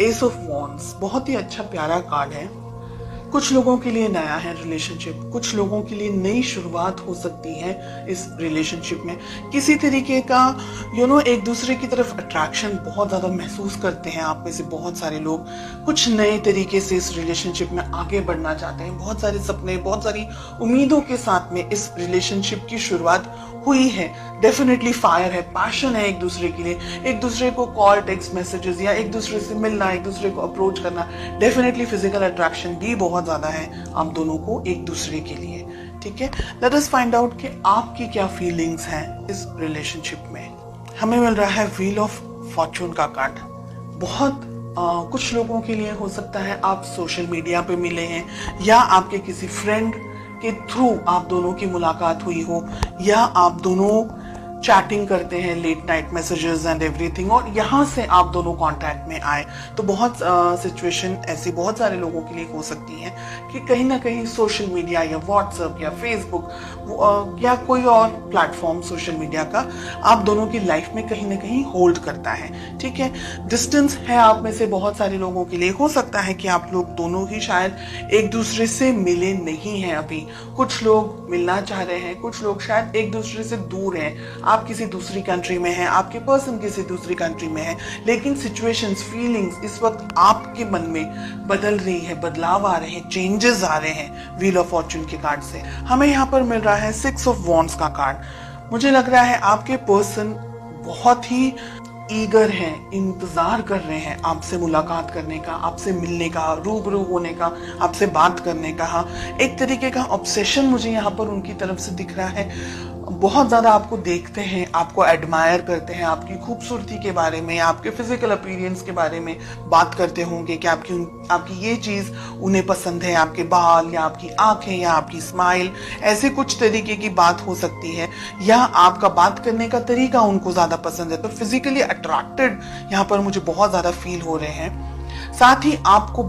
S of wands बहुत ही अच्छा प्यारा कार्ड है। कुछ लोगों के लिए नया है रिलेशनशिप, कुछ लोगों के लिए नई शुरुआत हो सकती है इस रिलेशनशिप में। किसी तरीके का एक दूसरे की तरफ अट्रैक्शन बहुत ज़्यादा महसूस करते हैं आप में से बहुत सारे लोग। कुछ नए तरीके से इस रिलेशनशिप में आगे बढ़ना चाहते हैं। बहुत सारे सपने, बहुत सारी उम्मीदों के साथ में इस रिलेशनशिप की शुरुआत हुई है। डेफिनेटली फायर है, पैशन है एक दूसरे के लिए, एक दूसरे को कॉल, टेक्स्ट मैसेजेस या एक दूसरे से मिलना, एक दूसरे को अप्रोच करना। डेफिनेटली फिजिकल अट्रैक्शन भी बहुत ज्यादा है आप दोनों को एक दूसरे के लिए। ठीक है, लेट अस फाइंड आउट कि आपकी क्या फीलिंग्स हैं इस रिलेशनशिप में। हमें मिल रहा है व्हील ऑफ फॉर्चून का कार्ड। बहुत कुछ लोगों के लिए हो सकता है आप सोशल मीडिया पे मिले हैं या आपके किसी फ्रेंड के थ्रू आप दोनों की मुलाकात हुई हो, या आप दोनों चैटिंग करते हैं, late night messages and everything, और यहाँ से आप दोनों कांटेक्ट में आए। तो बहुत सिचुएशन ऐसी बहुत सारे लोगों के लिए हो सकती है कि कहीं ना कहीं सोशल मीडिया या व्हाट्सएप या फेसबुक या कोई और प्लेटफॉर्म सोशल मीडिया का आप दोनों की लाइफ में कहीं ना कहीं होल्ड करता है। ठीक है, डिस्टेंस है आप में से बहुत सारे लोगों के लिए। हो सकता है कि आप लोग दोनों ही शायद एक दूसरे से मिले नहीं हैं अभी। कुछ लोग मिलना चाह रहे हैं, कुछ लोग शायद एक दूसरे से दूर हैं। आप किसी दूसरी कंट्री में हैं, आपके पर्सन किसी दूसरी कंट्री में है, लेकिन सिचुएशंस, फीलिंग्स इस वक्त आपके मन में बदल रही है, बदलाव आ रहे हैं, चेंजेस आ रहे हैं व्हील ऑफ फॉर्चून के कार्ड से। हमें यहाँ पर मिल रहा है 6 ऑफ वॉन्ड्स का कार्ड। मुझे लग रहा है आपके पर्सन बहुत ही ईगर हैं, इंतजार कर रहे हैं आपसे मुलाकात करने का, आपसे मिलने का, रूबरू होने का, आपसे बात करने का। एक तरीके का ऑब्सेशन मुझे यहाँ पर उनकी तरफ से दिख रहा है। बहुत ज्यादा आपको देखते हैं, आपको एडमायर करते हैं, आपकी खूबसूरती के बारे में, आपके फिजिकल अपीयरेंस के बारे में बात करते होंगे कि आपकी ये चीज उन्हें पसंद है, आपके बाल या आपकी आंखें या आपकी स्माइल, ऐसे कुछ तरीके की बात हो सकती है, या आपका बात करने का तरीका उनको ज्यादा पसंद है। तो फिजिकली अट्रैक्टेड यहाँ पर मुझे बहुत ज्यादा फील हो रहे हैं। साथ ही आपको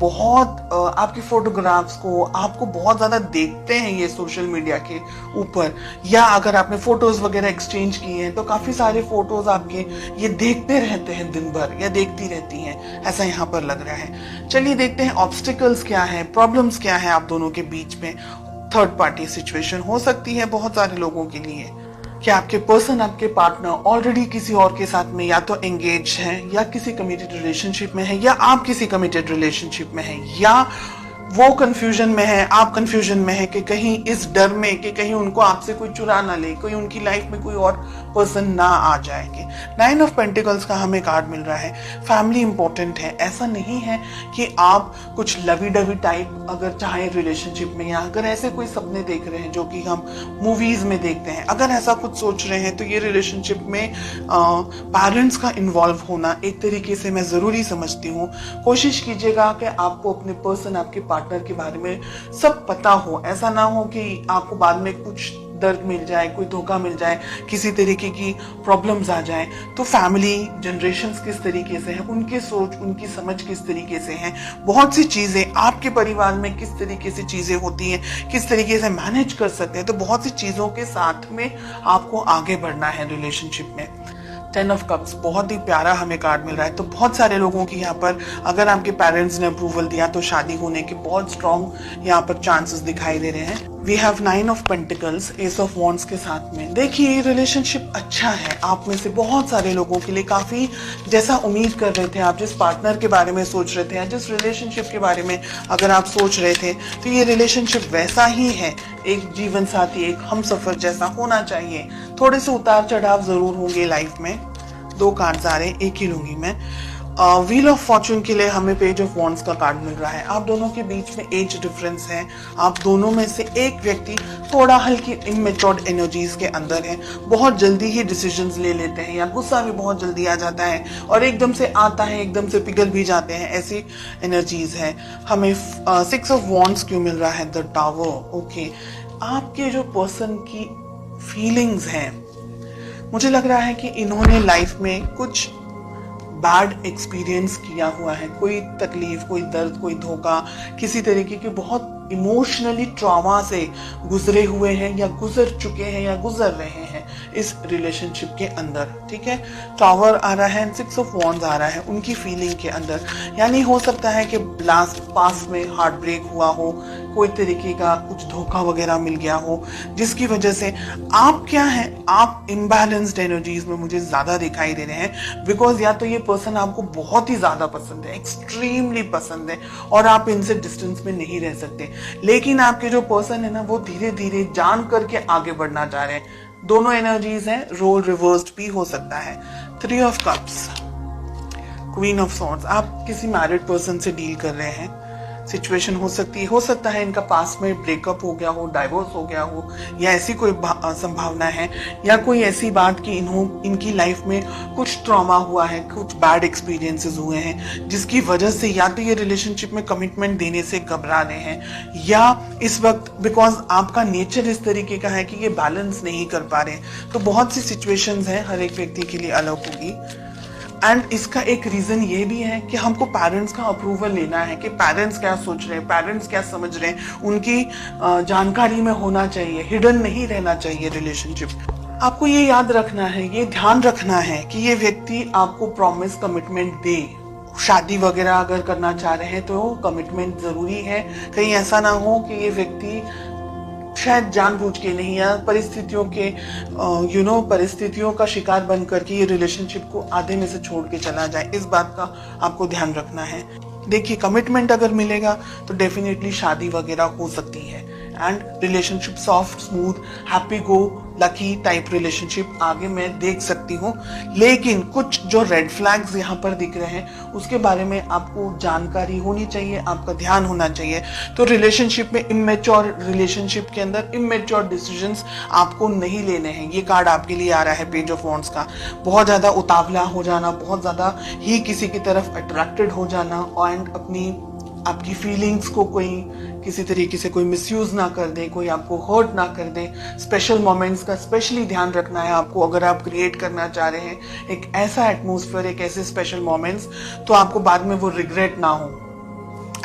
आपकी फोटोग्राफ्स को आपको बहुत ज्यादा देखते हैं ये सोशल मीडिया के ऊपर, या अगर आपने फोटोज वगैरह एक्सचेंज किए हैं तो काफी सारे फोटोज आपके ये देखते रहते हैं दिन भर, या देखती रहती हैं, ऐसा यहाँ पर लग रहा है। चलिए देखते हैं ऑब्स्टिकल्स क्या है, प्रॉब्लम्स क्या है आप दोनों के बीच में। थर्ड पार्टी सिचुएशन हो सकती है बहुत सारे लोगों के लिए कि आपके पर्सन, आपके पार्टनर ऑलरेडी किसी और के साथ में या तो एंगेज है, या किसी कमिटेड रिलेशनशिप में है, या आप किसी कमिटेड रिलेशनशिप में है, या वो कंफ्यूजन में है, आप कंफ्यूजन में है कि कहीं इस डर में कि कहीं उनको आपसे कोई चुरा ना ले, कोई उनकी लाइफ में कोई और पर्सन ना आ जाएंगे। 9 ऑफ पेंटिकल्स का हमें कार्ड मिल रहा है। फैमिली इंपॉर्टेंट है। ऐसा नहीं है कि आप कुछ लवी डवी टाइप अगर चाहे रिलेशनशिप में, या अगर ऐसे कोई सपने देख रहे हैं जो कि हम मूवीज में देखते हैं, अगर ऐसा कुछ सोच रहे हैं तो ये रिलेशनशिप में पेरेंट्स का इन्वॉल्व होना एक तरीके से मैं जरूरी समझती हूँ। कोशिश कीजिएगा कि आपको अपने पर्सन, आपके पार्टनर के बारे में सब पता हो। ऐसा ना हो कि आपको बाद में कुछ दर्द मिल जाए, कोई धोखा मिल जाए, किसी तरीके की प्रॉब्लम्स आ जाए। तो फैमिली जनरेशंस किस तरीके से हैं, उनकी सोच, उनकी समझ किस तरीके से है, बहुत सी चीजें आपके परिवार में किस तरीके से चीजें होती हैं, किस तरीके से मैनेज कर सकते हैं। तो बहुत सी चीजों के साथ में आपको आगे बढ़ना है रिलेशनशिप में। 10 ऑफ कप्स बहुत ही प्यारा हमें कार्ड मिल रहा है। तो बहुत सारे लोगों की यहाँ पर अगर आपके पेरेंट्स ने अप्रूवल दिया तो शादी होने के बहुत स्ट्रॉन्ग यहाँ पर चांसेस दिखाई दे रहे हैं। We have 9 of pentacles, ace of wands के साथ में। देखिए रिलेशनशिप अच्छा है आप में से बहुत सारे लोगों के लिए, काफी जैसा उम्मीद कर रहे थे आप, जिस पार्टनर के बारे में सोच रहे थे या जिस रिलेशनशिप के बारे में अगर आप सोच रहे थे, तो ये रिलेशनशिप वैसा ही है। एक जीवन साथी, एक हमसफर जैसा होना चाहिए। थोड़े से उतार चढ़ाव जरूर होंगे लाइफ में। 2 कार्ड्स आ रहे हैं, एक ही लूंगी मैं। व्हील ऑफ फॉर्चून के लिए हमें पेज ऑफ वॉन्ड्स का कार्ड मिल रहा है। आप दोनों के बीच में एज डिफरेंस है। आप दोनों में से एक व्यक्ति थोड़ा हल्की इमेच्योर्ड एनर्जीज के अंदर है, बहुत जल्दी ही डिसीजंस ले लेते हैं, या गुस्सा भी बहुत जल्दी आ जाता है और एकदम से आता है, एकदम से पिघल भी जाते हैं, ऐसी एनर्जीज है। हमें 6 ऑफ वॉन्ड्स क्यों मिल रहा है? The tower. ओके, आपके जो पर्सन की फीलिंग्स हैं, मुझे लग रहा है कि इन्होंने लाइफ में कुछ बैड एक्सपीरियंस किया हुआ है, कोई तकलीफ, कोई दर्द, कोई धोखा, किसी तरीके के बहुत इमोशनली ट्रॉमा से गुजरे हुए हैं, या गुजर चुके हैं, या गुजर रहे हैं। इस रिलेशनशिप के अंदर, ठीक है। टावर आ रहा है, 6 ऑफ वॉन्ड्स आ रहा है उनकी फीलिंग के अंदर। यानी हो सकता है कि लास्ट पास में हार्ट ब्रेक हुआ हो, कोई तरीके का कुछ धोखा वगैरह मिल गया हो, जिसकी वजह से आप क्या है, आप इम्बैलेंस्ड एनर्जीज में मुझे ज्यादा दिखाई दे रहे हैं। बिकॉज या तो ये पर्सन आपको बहुत ही ज्यादा पसंद है, एक्सट्रीमली पसंद है, और आप इनसे डिस्टेंस में नहीं रह सकते। लेकिन आपके जो पर्सन है ना, वो धीरे धीरे जान करके आगे बढ़ना चाह रहे हैं। दोनों एनर्जीज हैं, रोल रिवर्स्ड भी हो सकता है। 3 of cups, queen of swords, आप किसी मैरिड पर्सन से डील कर रहे हैं। सिचुएशन हो सकता है इनका पास में ब्रेकअप हो गया हो, डाइवोर्स हो गया हो, या ऐसी कोई संभावना है, या कोई ऐसी बात कि इनकी लाइफ में कुछ ट्रॉमा हुआ है, कुछ बैड एक्सपीरियंसेस हुए हैं, जिसकी वजह से या तो ये रिलेशनशिप में कमिटमेंट देने से घबरा रहे हैं, या इस वक्त बिकॉज आपका नेचर इस तरीके का है कि ये बैलेंस नहीं कर पा रहे। तो बहुत सी सिचुएशंस हैं, हर एक व्यक्ति के लिए अलग होगी। एंड इसका एक रीजन ये भी है कि हमको पेरेंट्स का अप्रूवल लेना है कि पेरेंट्स क्या सोच रहे हैं, पेरेंट्स क्या समझ रहे हैं, उनकी जानकारी में होना चाहिए, हिडन नहीं रहना चाहिए रिलेशनशिप। आपको ये याद रखना है, ये ध्यान रखना है कि ये व्यक्ति आपको प्रॉमिस कमिटमेंट दे। शादी वगैरह अगर करना चाह रहे हैं तो कमिटमेंट जरूरी है। कहीं ऐसा ना हो कि ये व्यक्ति शायद जानबूझ के नहीं, या परिस्थितियों के परिस्थितियों का शिकार बन करके ये रिलेशनशिप को आधे में से छोड़ के चला जाए। इस बात का आपको ध्यान रखना है। देखिए, कमिटमेंट अगर मिलेगा तो डेफिनेटली शादी वगैरह हो सकती है, and relationship soft, smooth, happy go lucky type relationship आगे मैं देख सकती हूँ। लेकिन कुछ जो रेड फ्लैग्स यहाँ पर दिख रहे हैं उसके बारे में आपको जानकारी होनी चाहिए, आपका ध्यान होना चाहिए। तो रिलेशनशिप में इमेच्योर, रिलेशनशिप के अंदर इमेच्योर डिसीजंस आपको नहीं लेने हैं। ये कार्ड आपके लिए आ रहा है पेज ऑफ वॉन्ड्स का। बहुत ज्यादा उतावला हो जाना, बहुत ज्यादा ही किसी की तरफ अट्रैक्टेड हो जाना, एंड आपकी फीलिंग्स को कोई किसी तरीके से कोई मिसयूज ना कर दे, कोई आपको हर्ट ना कर दे। स्पेशल मोमेंट्स का स्पेशली ध्यान रखना है आपको। अगर आप क्रिएट करना चाह रहे हैं एक ऐसा एटमॉस्फेयर, एक ऐसे स्पेशल मोमेंट्स, तो आपको बाद में वो रिग्रेट ना हो।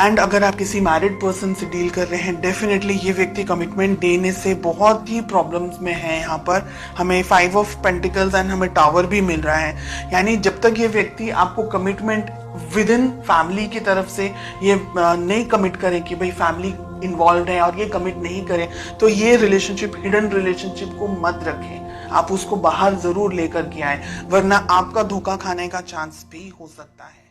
एंड अगर आप किसी मैरिड पर्सन से डील कर रहे हैं, डेफिनेटली ये व्यक्ति कमिटमेंट देने से बहुत ही प्रॉब्लम्स में है। यहाँ पर हमें 5 ऑफ पेंटिकल्स एंड हमें टावर भी मिल रहा है। यानी जब तक ये व्यक्ति आपको कमिटमेंट विद इन फैमिली की तरफ से ये नहीं कमिट करें कि भाई फैमिली इन्वॉल्व है और ये कमिट नहीं करें, तो ये रिलेशनशिप, हिडन रिलेशनशिप को मत रखें। आप उसको बाहर जरूर लेकर के आए, वरना आपका धोखा खाने का चांस भी हो सकता है।